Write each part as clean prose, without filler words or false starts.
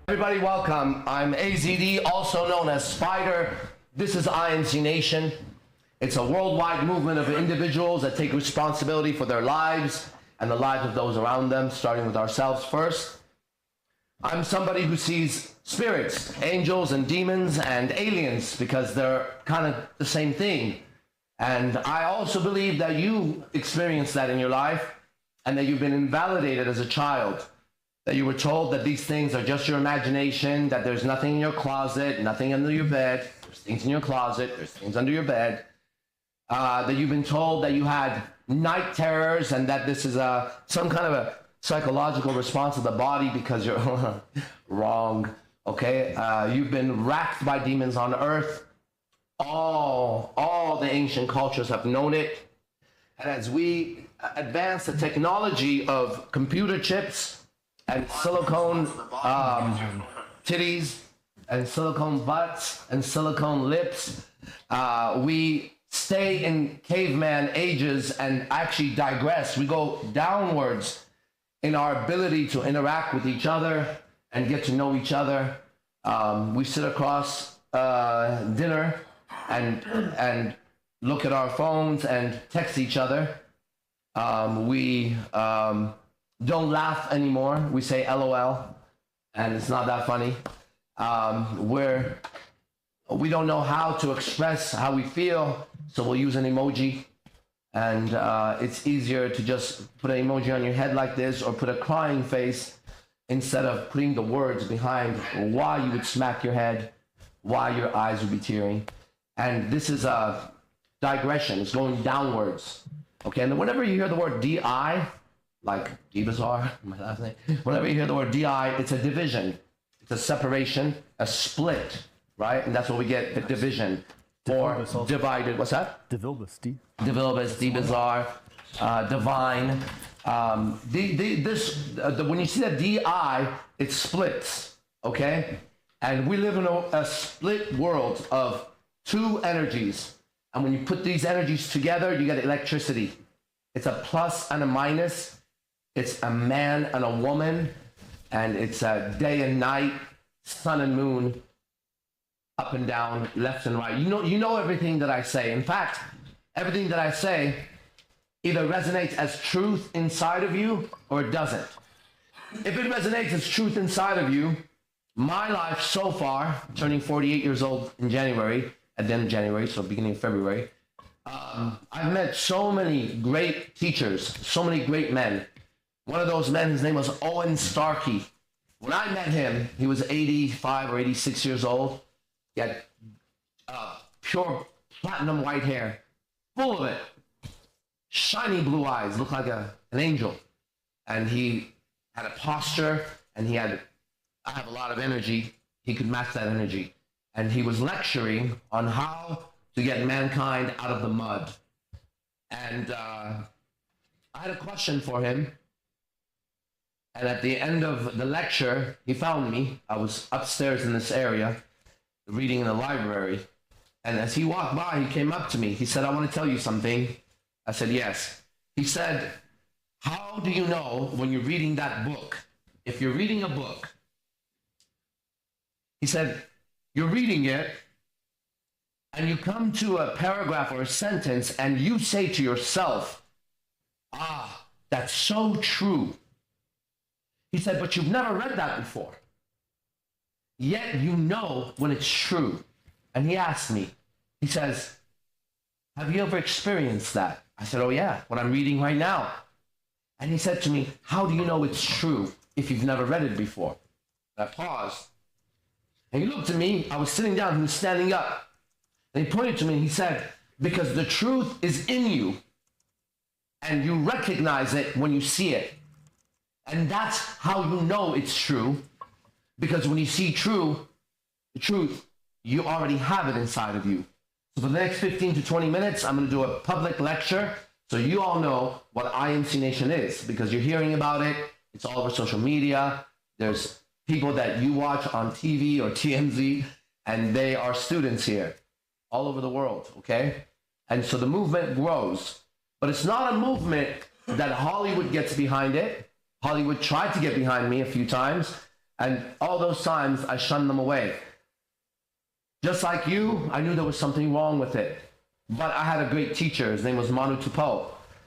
Everybody, welcome. I'm AZD, also known as Spider. This is INC Nation. It's a worldwide movement of individuals that take responsibility for their lives and the lives of those around them, starting with ourselves first. I'm somebody who sees spirits, angels and demons and aliens because they're kind of the same thing. And I also believe that you experienced that in your life and that you've been invalidated as a child. That you were told that these things are just your imagination, that there's nothing in your closet, nothing under your bed, there's things in your closet, there's things under your bed, that you've been told that you had night terrors and that this is some kind of a psychological response of the body because you're wrong, okay? You've been racked by demons on earth. All the ancient cultures have known it. And as we advance the technology of computer chips, and silicone titties, and silicone butts, and silicone lips. We stay in caveman ages and actually digress. We go downwards in our ability to interact with each other and get to know each other. We sit across dinner and look at our phones and text each other. We don't laugh anymore. We say LOL, and it's not that funny. We don't know how to express how we feel, so we'll use an emoji. And it's easier to just put an emoji on your head like this or put a crying face instead of putting the words behind why you would smack your head, why your eyes would be tearing. And this is a digression. It's going downwards. Okay, and whenever you hear the word DI, like D-Bizarre, my last name. Whenever you hear the word DI, it's a division. It's a separation, a split, right? And that's what we get, the division. Or divided, what's that? Devilbus, Devilbus, D-Bizarre, divine. When you see the DI, it splits, okay? And we live in a split world of two energies. And when you put these energies together, you get electricity. It's a plus and a minus. It's a man and a woman, and it's a day and night, sun and moon, up and down, left and right. You know everything that I say. In fact, everything that I say either resonates as truth inside of you or it doesn't. If it resonates as truth inside of you, my life so far, turning 48 years old in January, at the end of January, so beginning of February, I've met so many great teachers, so many great men. One of those men, his name was Owen Starkey. When I met him, he was 85 or 86 years old. He had pure platinum white hair, full of it. Shiny blue eyes, looked like an angel. And he had a posture, and I have a lot of energy. He could match that energy. And he was lecturing on how to get mankind out of the mud. And I had a question for him. And at the end of the lecture, he found me. I was upstairs in this area, reading in the library. And as he walked by, he came up to me. He said, "I want to tell you something." I said, "Yes." He said, "How do you know when you're reading that book? If you're reading a book," he said, "you're reading it, and you come to a paragraph or a sentence, and you say to yourself, 'Ah, that's so true.' He said, but you've never read that before. Yet you know when it's true." And he asked me, he says, "Have you ever experienced that?" I said, "Oh yeah, what I'm reading right now." And he said to me, "How do you know it's true if you've never read it before?" And I paused. And he looked at me. I was sitting down, he was standing up. And he pointed to me and he said, "Because the truth is in you. And you recognize it when you see it. And that's how you know it's true, because when you see the truth, you already have it inside of you." So for the next 15 to 20 minutes, I'm going to do a public lecture so you all know what INC Nation is, because you're hearing about it. It's all over social media. There's people that you watch on TV or TMZ, and they are students here all over the world, okay? And so the movement grows. But it's not a movement that Hollywood gets behind it. Hollywood tried to get behind me a few times, And all those times I shunned them away. Just like you, I knew there was something wrong with it. But I had a great teacher. His name was Manu Tupou.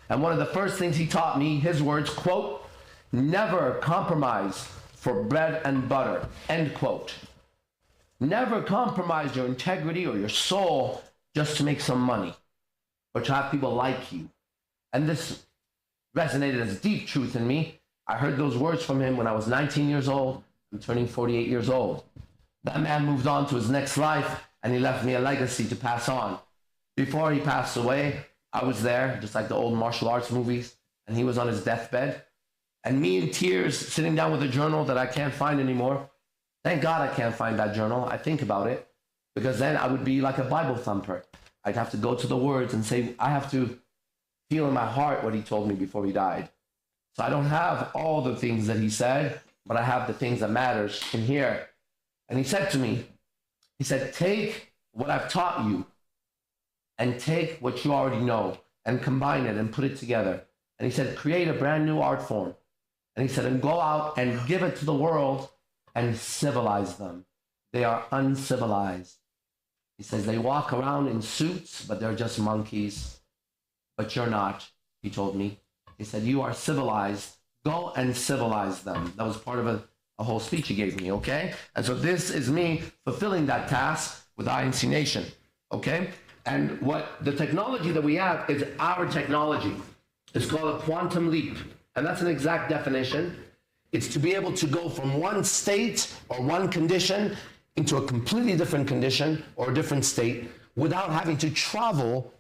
And one of the first things he taught me, his words, quote, never compromise for bread and butter, end quote. Never compromise your integrity or your soul just to make some money or to have people like you. And this resonated as deep truth in me. I heard those words from him when I was 19 years old. I'm turning 48 years old. That man moved on to his next life and he left me a legacy to pass on. Before he passed away, I was there, just like the old martial arts movies, and he was on his deathbed. And me in tears, sitting down with a journal that I can't find anymore. Thank God I can't find that journal. I think about it, because then I would be like a Bible thumper. I'd have to go to the words and say, I have to feel in my heart what he told me before he died. So I don't have all the things that he said, but I have the things that matters in here. And he said to me, he said, take what I've taught you and take what you already know and combine it and put it together. And he said, create a brand new art form. And he said, and go out and give it to the world and civilize them. They are uncivilized. He says, they walk around in suits, but they're just monkeys. But you're not, he told me. He said, you are civilized. Go and civilize them. That was part of a whole speech he gave me, okay? And so this is me fulfilling that task with INC Nation, okay? And what the technology that we have is our technology. It's called a quantum leap. And that's an exact definition. It's to be able to go from one state or one condition into a completely different condition or a different state without having to travel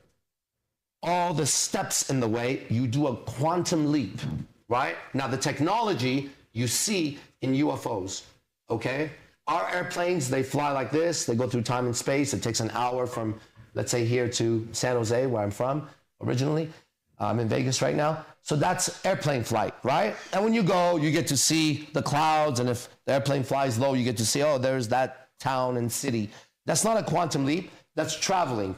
all the steps in the way. You do a quantum leap, right? Now the technology you see in UFOs, okay? Our airplanes, they fly like this. They go through time and space. It takes an hour from, let's say, here to San Jose, where I'm from originally. I'm in Vegas right now. So that's airplane flight, right? And when you go, you get to see the clouds. And if the airplane flies low, you get to see, oh, there's that town and city. That's not a quantum leap. That's traveling.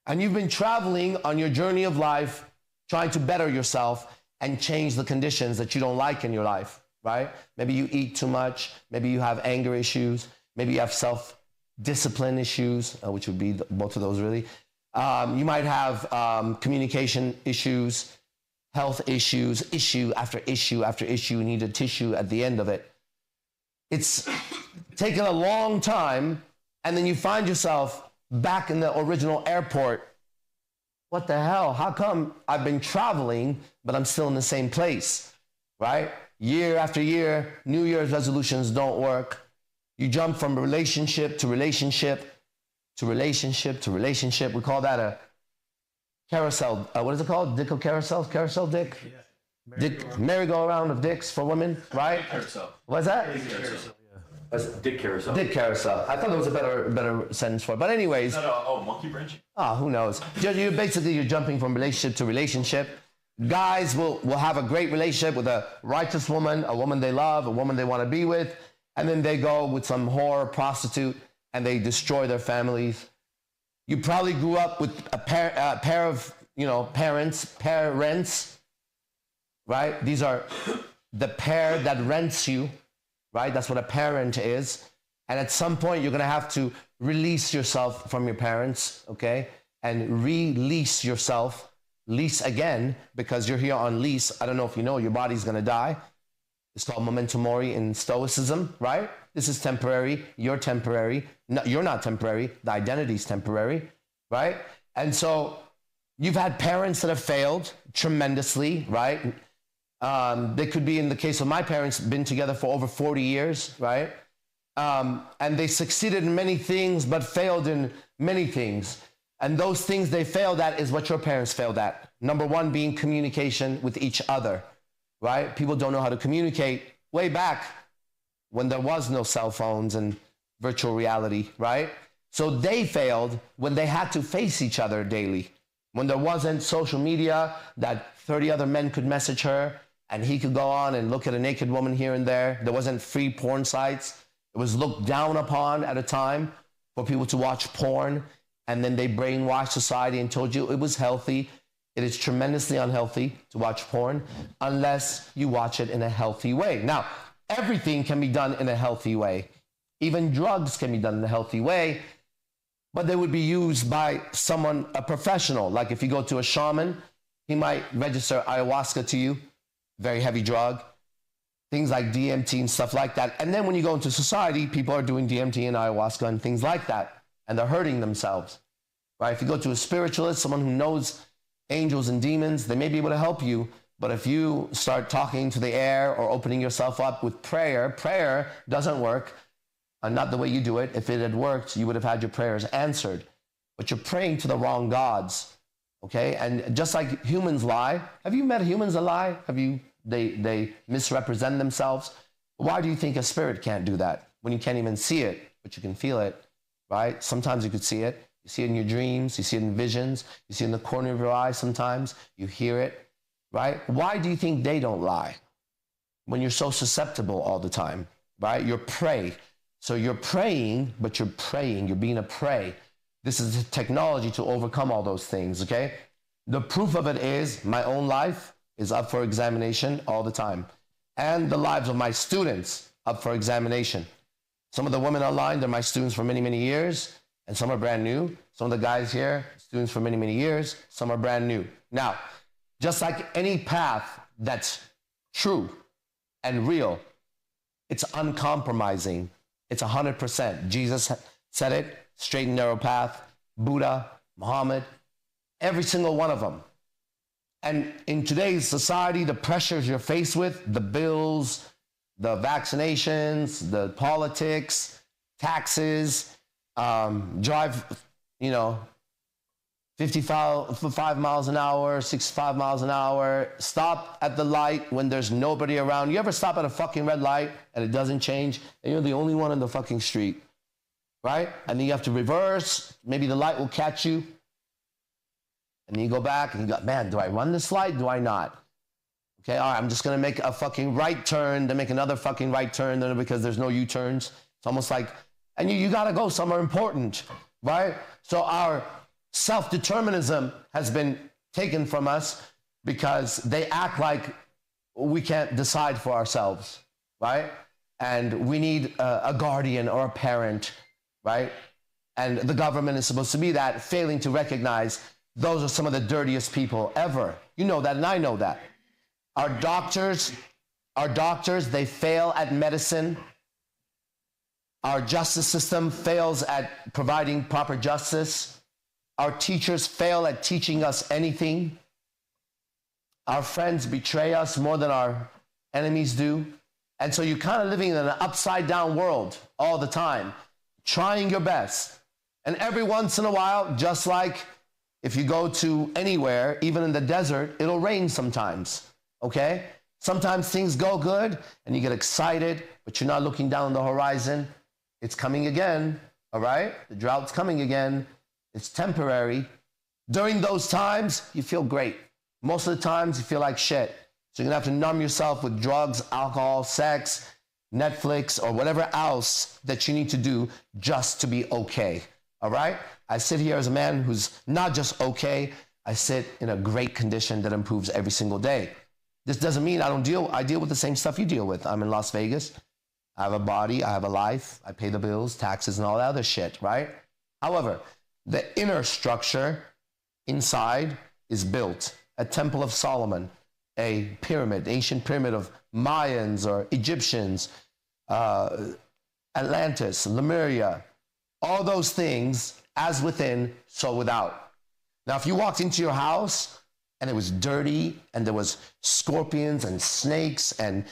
And you've been traveling on your journey of life, trying to better yourself and change the conditions that you don't like in your life, right? Maybe you eat too much. Maybe you have anger issues. Maybe you have self-discipline issues, which would be both of those really. You might have communication issues, health issues, issue after issue after issue. You need a tissue at the end of it. It's taken a long time, and then you find yourself back in the original airport. What the hell? How come I've been traveling, but I'm still in the same place, right? Year after year, New Year's resolutions don't work. You jump from relationship to relationship to relationship to relationship. We call that a carousel. What is it called? Dick or carousel? Carousel dick? Yeah. Dick, merry-go-round of dicks for women, right? Carousel. What's that? Carousel. Dick carousel. Dick carousel. I thought there was a better sentence for it. But anyways. Monkey wrench? Who knows? You're jumping from relationship to relationship. Guys will have a great relationship with a righteous woman, a woman they love, a woman they want to be with. And then they go with some whore, prostitute, and they destroy their families. You probably grew up with a pair of, parents, right? These are the pair that rents you, right? That's what a parent is. And at some point, you're going to have to release yourself from your parents, okay? And release yourself, lease again, because you're here on lease. I don't know if you know, your body's going to die. It's called memento mori in Stoicism, right? This is temporary. You're temporary. No, you're not temporary. The identity's temporary, right? And so you've had parents that have failed tremendously, right? They could be, in the case of my parents, been together for over 40 years, right? And they succeeded in many things, but failed in many things. And those things they failed at is what your parents failed at. Number one being communication with each other, right? People don't know how to communicate way back when there was no cell phones and virtual reality, right? So they failed when they had to face each other daily. When there wasn't social media that 30 other men could message her and he could go on and look at a naked woman here and there. There wasn't free porn sites. It was looked down upon at a time for people to watch porn, and then they brainwashed society and told you it was healthy. It is tremendously unhealthy to watch porn unless you watch it in a healthy way. Now, everything can be done in a healthy way. Even drugs can be done in a healthy way, but they would be used by someone, a professional. Like if you go to a shaman, he might register ayahuasca to you, very heavy drug, things like DMT and stuff like that. And then when you go into society, people are doing DMT and ayahuasca and things like that, and they're hurting themselves, right? If you go to a spiritualist, someone who knows angels and demons, they may be able to help you. But if you start talking to the air or opening yourself up with prayer doesn't work. Not the way you do it. If it had worked, you would have had your prayers answered. But you're praying to the wrong gods, okay? And just like humans lie, have you met humans that lie? They misrepresent themselves? Why do you think a spirit can't do that? When you can't even see it, but you can feel it, right? Sometimes you could see it. You see it in your dreams. You see it in visions. You see it in the corner of your eye sometimes. You hear it, right? Why do you think they don't lie when you're so susceptible all the time, right? You're prey. So you're praying, but you're praying. You're being a prey. This is the technology to overcome all those things, okay? The proof of it is my own life is up for examination all the time. And the lives of my students up for examination. Some of the women online, they're my students for many, many years, and some are brand new. Some of the guys here, students for many, many years, some are brand new. Now, just like any path that's true and real, it's uncompromising. It's 100%. Jesus said it, straight and narrow path, Buddha, Muhammad, every single one of them. And in today's society, the pressures you're faced with, the bills, the vaccinations, the politics, taxes, drive, 55 miles an hour, 65 miles an hour, stop at the light when there's nobody around. You ever stop at a fucking red light and it doesn't change and you're the only one in the fucking street, right? And then you have to reverse, maybe the light will catch you. And then you go back and you go, man, do I run this light? Do I not? Okay, all right, I'm just gonna make a fucking right turn, then make another fucking right turn, then because there's no U-turns. It's almost like, and you gotta go somewhere important, right? So our self-determinism has been taken from us because they act like we can't decide for ourselves, right? And we need a guardian or a parent, right? And the government is supposed to be that, failing to recognize those are some of the dirtiest people ever. You know that, and I know that. Our doctors, they fail at medicine. Our justice system fails at providing proper justice. Our teachers fail at teaching us anything. Our friends betray us more than our enemies do. And so you're kind of living in an upside down world all the time, trying your best. And every once in a while, just like if you go to anywhere, even in the desert, it'll rain sometimes, okay? Sometimes things go good and you get excited, but you're not looking down the horizon. It's coming again, all right? The drought's coming again. It's temporary. During those times, you feel great. Most of the times, you feel like shit. So you're gonna have to numb yourself with drugs, alcohol, sex, Netflix, or whatever else that you need to do just to be okay, all right? I sit here as a man who's not just okay, I sit in a great condition that improves every single day. This doesn't mean I deal with the same stuff you deal with. I'm in Las Vegas. I have a body, I have a life, I pay the bills, taxes, and all that other shit, right? However, the inner structure inside is built. A Temple of Solomon, a pyramid, ancient pyramid of Mayans or Egyptians, Atlantis, Lemuria, all those things, as within, so without. Now, if you walked into your house and it was dirty and there was scorpions and snakes and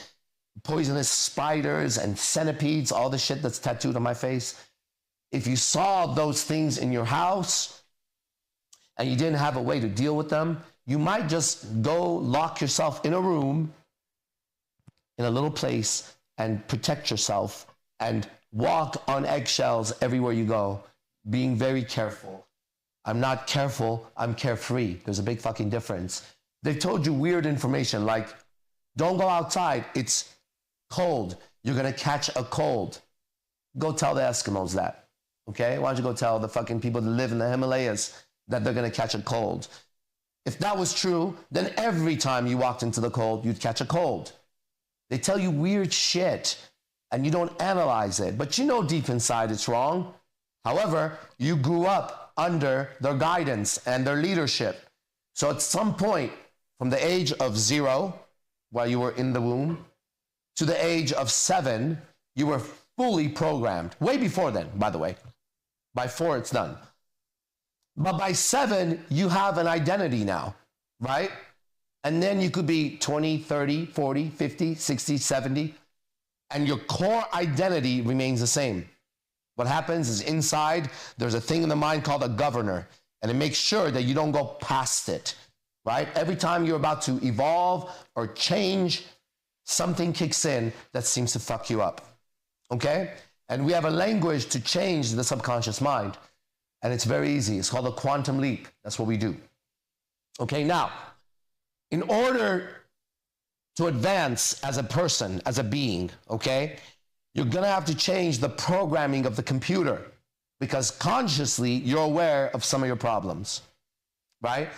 poisonous spiders and centipedes, all the shit that's tattooed on my face, if you saw those things in your house and you didn't have a way to deal with them, you might just go lock yourself in a room, in a little place, and protect yourself and walk on eggshells everywhere you go, being very careful. I'm not careful, I'm carefree. There's a big fucking difference. They've told you weird information like, don't go outside, it's cold. You're gonna catch a cold. Go tell the Eskimos that, okay? Why don't you go tell the fucking people that live in the Himalayas that they're gonna catch a cold? If that was true, then every time you walked into the cold, you'd catch a cold. They tell you weird shit and you don't analyze it, but you know deep inside it's wrong. However, you grew up under their guidance and their leadership. So at some point, from the age of 0, while you were in the womb, to the age of 7, you were fully programmed. Way before then, by the way. By 4, it's done. But by 7, you have an identity now, right? And then you could be 20, 30, 40, 50, 60, 70, and your core identity remains the same. What happens is inside, there's a thing in the mind called a governor, and it makes sure that you don't go past it, right? Every time you're about to evolve or change, something kicks in that seems to fuck you up, okay? And we have a language to change the subconscious mind, and it's very easy. It's called a quantum leap. That's what we do. Okay, now, in order to advance as a person, as a being, okay, you're gonna have to change the programming of the computer because consciously you're aware of some of your problems, right?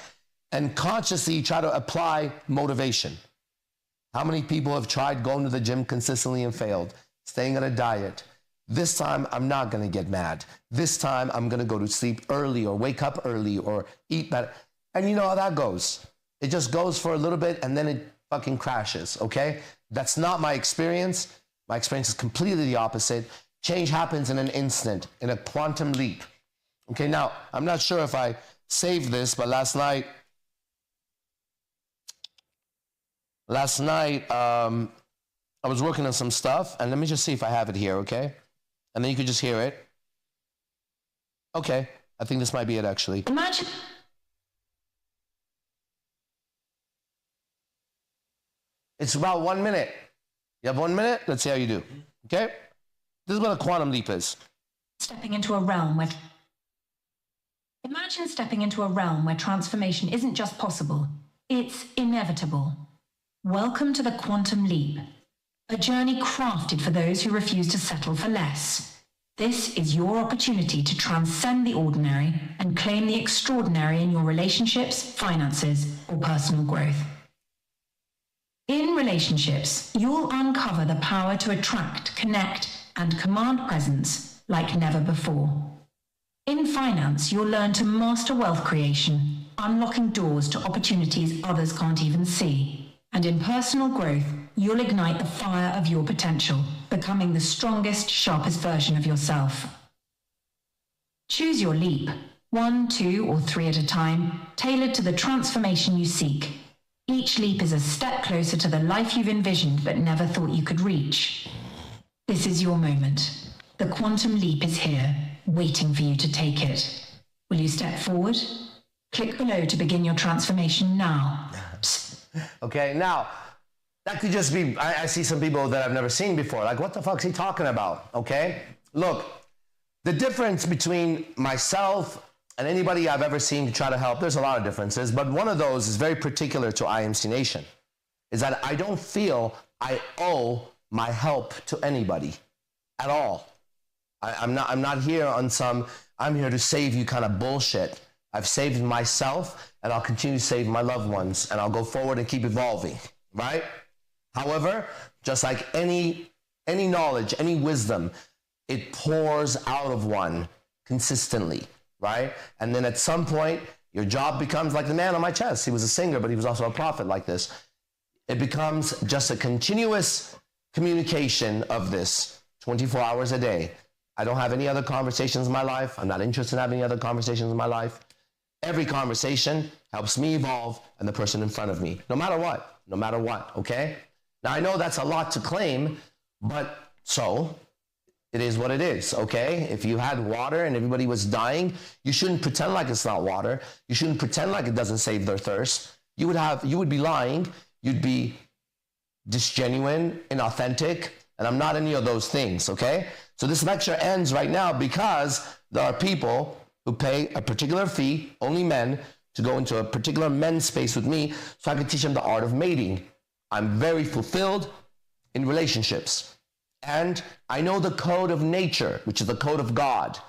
And consciously you try to apply motivation. How many people have tried going to the gym consistently and failed? Staying on a diet. This time I'm not gonna get mad. This time I'm gonna go to sleep early or wake up early or eat better. And you know how that goes. It just goes for a little bit and then it fucking crashes, okay? That's not my experience. My experience is completely the opposite. Change happens in an instant, in a quantum leap. Okay, now, I'm not sure if I saved this, but last night, I was working on some stuff, and let me just see if I have it here, okay? And then you can just hear it. Okay, I think this might be it, actually. Imagine. It's about 1 minute. You have 1 minute? Let's see how you do. Okay? This is what a quantum leap is. Stepping into a realm where... Imagine stepping into a realm where transformation isn't just possible, it's inevitable. Welcome to the quantum leap, a journey crafted for those who refuse to settle for less. This is your opportunity to transcend the ordinary and claim the extraordinary in your relationships, finances, or personal growth. In relationships, you'll uncover the power to attract, connect, and command presence like never before. In finance, you'll learn to master wealth creation, unlocking doors to opportunities others can't even see. And in personal growth, you'll ignite the fire of your potential, becoming the strongest, sharpest version of yourself. Choose your leap, 1, 2, or 3 at a time, tailored to the transformation you seek. Each leap is a step closer to the life you've envisioned but never thought you could reach. This is your moment. The quantum leap is here, waiting for you to take it. Will you step forward? Click below to begin your transformation now. Okay, now, that could just be, I see some people that I've never seen before. Like, what the fuck's he talking about? Okay? Look, the difference between myself and anybody I've ever seen to try to help, there's a lot of differences, but one of those is very particular to IMC Nation, is that I don't feel I owe my help to anybody at all. I'm not here on some, I'm here to save you kind of bullshit. I've saved myself, and I'll continue to save my loved ones, and I'll go forward and keep evolving, right? However, just like any knowledge, any wisdom, it pours out of one consistently, right? And then at some point, your job becomes like the man on my chest. He was a singer, but he was also a prophet like this. It becomes just a continuous communication of this 24 hours a day. I don't have any other conversations in my life. I'm not interested in having any other conversations in my life. Every conversation helps me evolve and the person in front of me, no matter what, okay? Now, I know that's a lot to claim, but so it is what it is, okay? If you had water and everybody was dying, you shouldn't pretend like it's not water. You shouldn't pretend like it doesn't save their thirst. You would be lying. You'd be disgenuine, inauthentic, and I'm not any of those things, okay? So this lecture ends right now because there are people who pay a particular fee, only men, to go into a particular men's space with me so I can teach them the art of mating. I'm very fulfilled in relationships. And I know the code of nature, which is the code of God.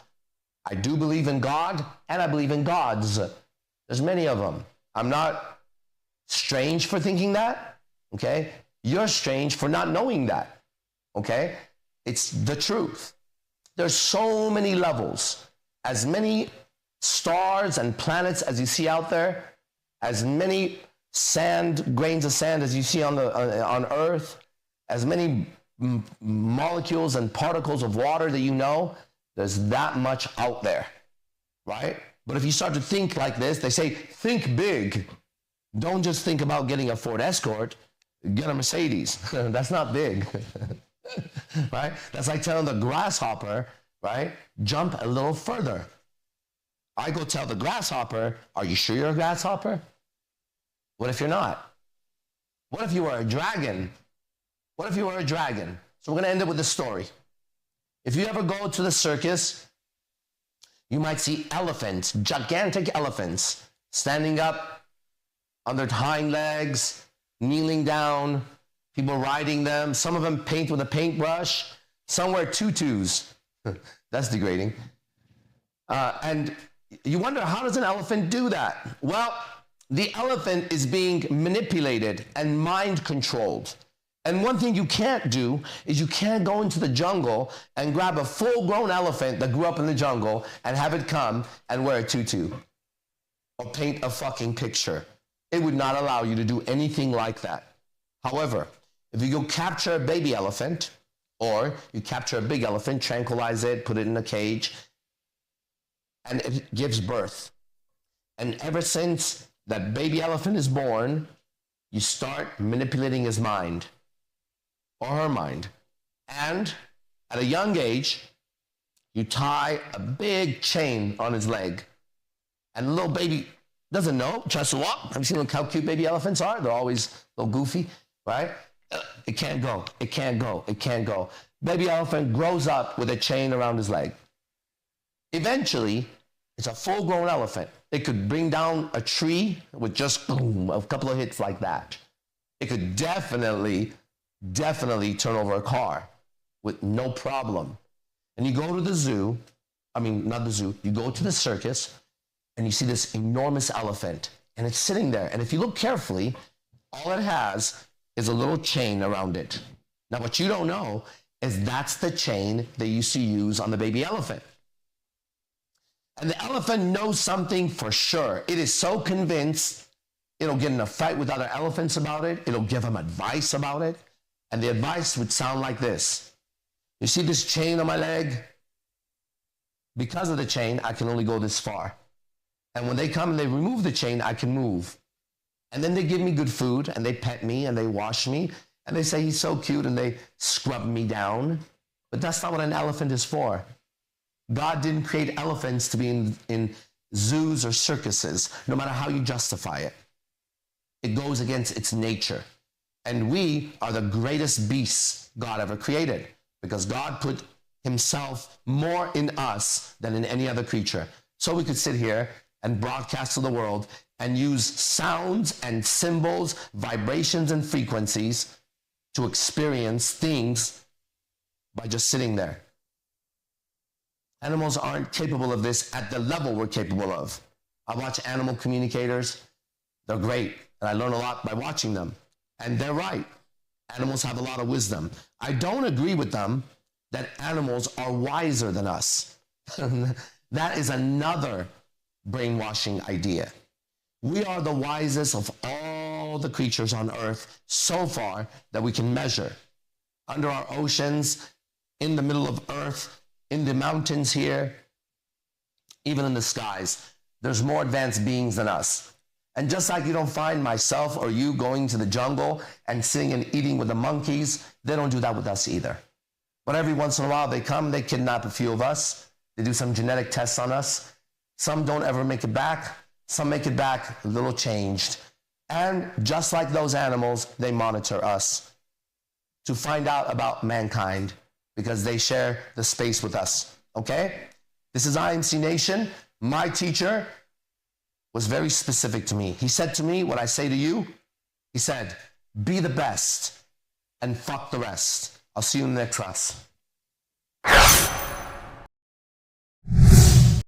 I do believe in God, and I believe in gods. There's many of them. I'm not strange for thinking that, okay? You're strange for not knowing that, okay? It's the truth. There's so many levels, as many stars and planets as you see out there, as many grains of sand as you see on Earth, as many molecules and particles of water that you know, there's that much out there, right? But if you start to think like this, they say, think big. Don't just think about getting a Ford Escort, get a Mercedes. That's not big, right? That's like telling the grasshopper, right? Jump a little further. I go tell the grasshopper, are you sure you're a grasshopper? What if you're not? What if you were a dragon? What if you were a dragon? So we're going to end it with this story. If you ever go to the circus, you might see elephants, gigantic elephants, standing up on their hind legs, kneeling down, people riding them. Some of them paint with a paintbrush. Some wear tutus. That's degrading. And you wonder, how does an elephant do that? Well, the elephant is being manipulated and mind controlled. And one thing you can't do is you can't go into the jungle and grab a full-grown elephant that grew up in the jungle and have it come and wear a tutu or paint a fucking picture. It would not allow you to do anything like that. However, if you go capture a baby elephant, or you capture a big elephant, tranquilize it, put it in a cage, and it gives birth. And ever since that baby elephant is born, you start manipulating his mind or her mind. And at a young age, you tie a big chain on his leg. And the little baby doesn't know, tries to walk. Have you seen how cute baby elephants are? They're always a little goofy, right? It can't go, it can't go, it can't go. Baby elephant grows up with a chain around his leg. Eventually, it's a full-grown elephant. It could bring down a tree with just boom, a couple of hits like that. It could definitely turn over a car with no problem. And you go to the zoo, not the zoo, you go to the circus, and you see this enormous elephant, and it's sitting there. And if you look carefully, all it has is a little chain around it. Now, what you don't know is that's the chain they used to use on the baby elephant. And the elephant knows something for sure. It is so convinced it'll get in a fight with other elephants about it. It'll give them advice about it. And the advice would sound like this. You see this chain on my leg? Because of the chain, I can only go this far. And when they come and they remove the chain, I can move. And then they give me good food, and they pet me, and they wash me, and they say he's so cute, and they scrub me down. But that's not what an elephant is for. God didn't create elephants to be in zoos or circuses, no matter how you justify it. It goes against its nature. And we are the greatest beasts God ever created, because God put himself more in us than in any other creature. So we could sit here and broadcast to the world and use sounds and symbols, vibrations and frequencies to experience things by just sitting there. Animals aren't capable of this at the level we're capable of. I watch animal communicators. They're great, and I learn a lot by watching them. And they're right. Animals have a lot of wisdom. I don't agree with them that animals are wiser than us. That is another brainwashing idea. We are the wisest of all the creatures on earth so far that we can measure. Under our oceans, in the middle of earth, in the mountains here, even in the skies, there's more advanced beings than us. And just like you don't find myself or you going to the jungle and sitting and eating with the monkeys, they don't do that with us either. But every once in a while they come, they kidnap a few of us. They do some genetic tests on us. Some don't ever make it back. Some make it back a little changed. And just like those animals, they monitor us to find out about mankind because they share the space with us. Okay? This is IMC Nation. My teacher was very specific to me. He said to me what I say to you. He said, be the best and fuck the rest. I'll see you in the next class.